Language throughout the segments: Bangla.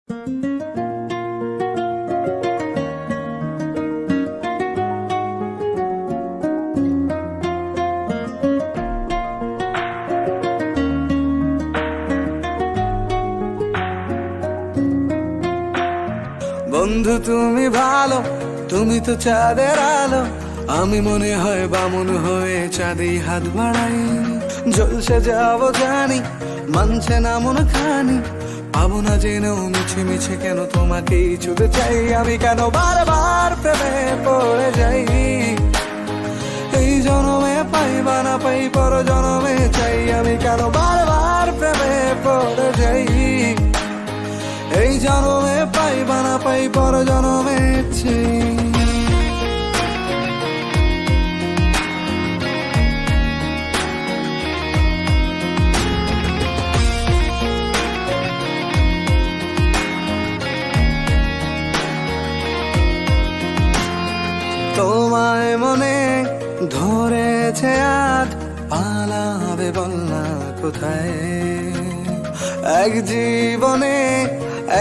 বন্ধু তুমি ভালো, তুমি তো চাঁদের আলো, আমি মনে হয় বামুন হয়ে চাঁদে হাত বাড়াই। জলসে যাবো জানি, মানছে না মন খানি, পাবো না জেনেও মিছে মিছে কেন তোমাকেই ছুতে চাই। আমি কেন বারবার প্রেমে পড়ে যাই, এই জনমে পাই বা না পাই পর জনমে চাই। আমি কেন বারবার প্রেমে পড়ে যাই, এই জনমে পাই বা না পাই পর জনমে চাই। তোমায় মনে ধরেছে আজ, পালাবে বল না কোথায়। এক জীবনে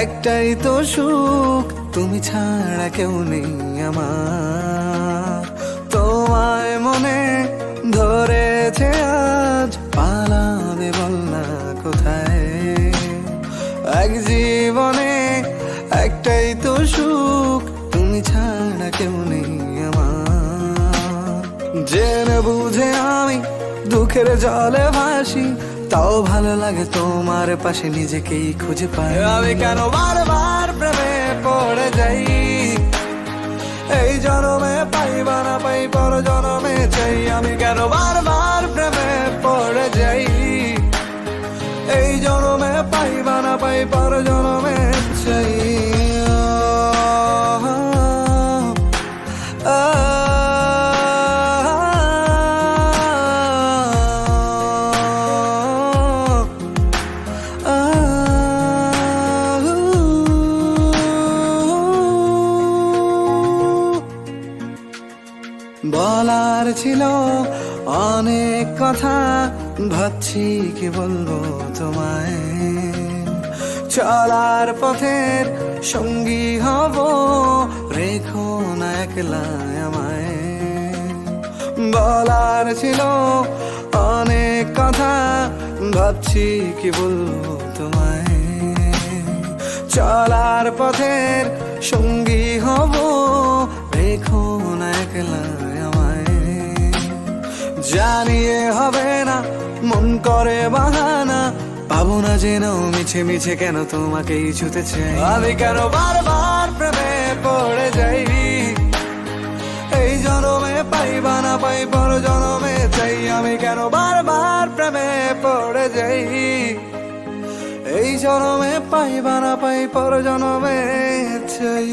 একটাই তো সুখ, তুমি ছাড়া কেউ নেই আমার। তোমায় মনে ধরেছে আজ, পালাবে বল না কোথায়। এক জীবনে একটাই তো সুখ, তুমি ছাড়া কেউ নেই আমার। জেনে বুঝে আমি দুঃখের জলে ভাসি, তাও ভালো লাগে তোমার পাশে নিজেকেই খুঁজে পাই। আমি কেন বারবার প্রেমে পড়ে যাই, এই জনমে পাই বা না পাই পর জনমে চাই। আমি কেন বারবার প্রেমে পড়ে যাই, এই জনমে পাই বা না পাই পর জনমে চাই। বলার ছিল অনেক কথা, ভাবছি কি বলবো তোমায়। চলার পথের সঙ্গী হব, রেখো না একলা আমায়। বলার ছিল অনেক কথা, ভাবছি কি বলবো তোমায়। চলার পথের সঙ্গী হব, রেখো না একলা আমায়। জানিয়ে হবে না মন করে বাহানা, পাবো না জেনেও মিছে মিছে কেন তোমাকেই ছুতে চাই। আমি কেন বারবার প্রেমে পড়ে যাই, এই জনমে পাই বা না পাই পর জনমে চাই। আমি কেন বারবার প্রেমে পড়ে যাই, এই জনমে পাই বা না পাই পর জনমে চাই।